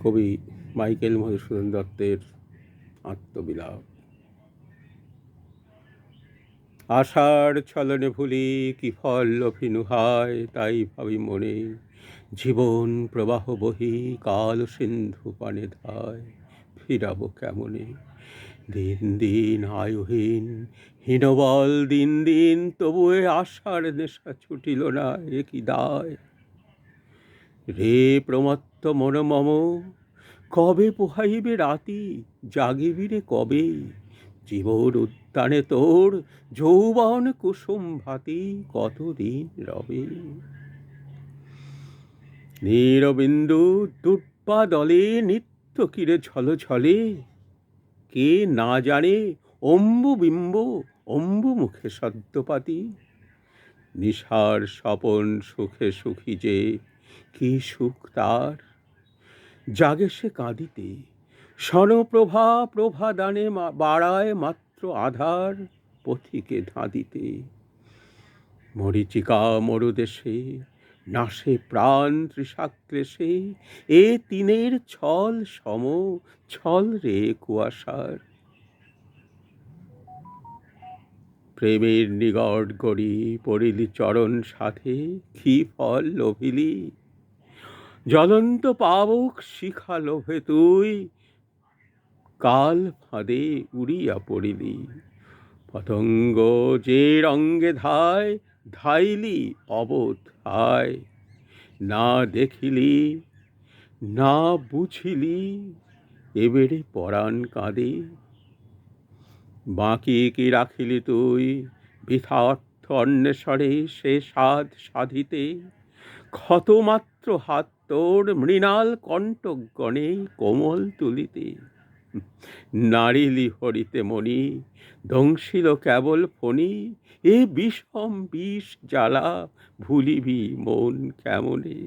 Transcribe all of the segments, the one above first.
কবি মাইকেল মধুসূদন দত্তের আত্মবিলাপ। আশার ছলনে ভুলি কি ফল লোভিনু হয়, তাই ভাবি মনে জীবন প্রবাহ বহি কাল সিন্ধু পানে ধায়। ফিরাবো কেমনে দিন দিন আয়ুহীন হীনবল দিন দিন, তবুয়ে আশার নেশা ছুটিল না, এ কি দায়। রে প্রমত্ত মন মম, কবে পোহাইবে রাতি, জাগিবি রে কবে, জীবন উদ্যানে তোর যৌবন কুসুম ভাতি, কতদিন রবে। নীরবিন্দু দুর্বা দলে নিত্য কিরে ঝল ঝলে, কে না জানে অম্বু বিম্ব অম্বু মুখে সদ্যপাতি। নিশার স্বপন সুখে সুখী যে, কি সুখ তার, জাগে সে কাঁদিতে, স্বনপ্রভা প্রভা দানে বাড়ায় মাত্র আধার, পথিকে ধাঁধিতে। মরীচিকা মরুদেশে নাশে প্রাণ তৃষাক্লেশে, এ তিনের ছল সম ছল রে কুয়াশার। প্রেমের নিগড় গড়ি পড়িলি চরণ সাথে, কি ফল লোভিলি, জ্বলন্ত পাবক শিখা লোভে তুই কাল ফাঁদে উড়িয়া পড়িলি। পতঙ্গ যে রঙ্গে ধায়, ধাইলি অবোধ হায়, না দেখিলি না বুঝিলি, এবেড়ে পরাণ কাঁদে। বাকি কি রাখিলি তুই বৃথা অর্থ অন্বেষণে, সে সাধ সাধিতে, ক্ষতমাত্র হাত তোর মৃণাল কণ্টক গণে কোমল তুলিতে। নারিলি হরিতে মণি, দংশিল কেবল ফণি, এ বিষম বিষ জ্বালা ভুলিবি মন কেমনে।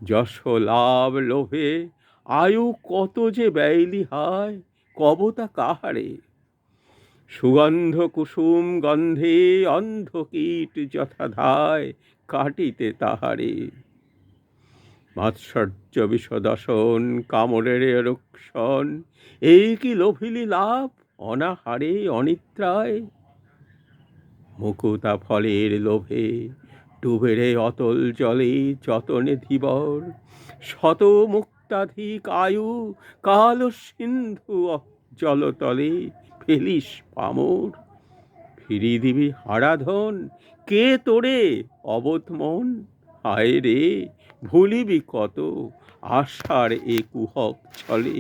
যশ লাভ লোভে আয়ু কত যে ব্যয়লি হায়, কবতা কাহারে, সুগন্ধ কুসুম গন্ধে অন্ধ কীট যথা ধায়, কাটিতে তাহারে। মাৎসর্য বিষদশন কামড়ের রক্ষণ, এই কি লোভিলি লাভ অনাহারে অনিদ্রায়। মুকুতা ফলের লোভে ডুবেরে অতল জলে যতনে ধীবর, শত মুক্তাধিক আয়ু কাল সিন্ধু জলতলে ফেলিস পামর। ফিরি দিবি হারাধন, কে তোরে অবোধ মন, হায় রে ভুলিবি কত আশার এ কুহক ছলে।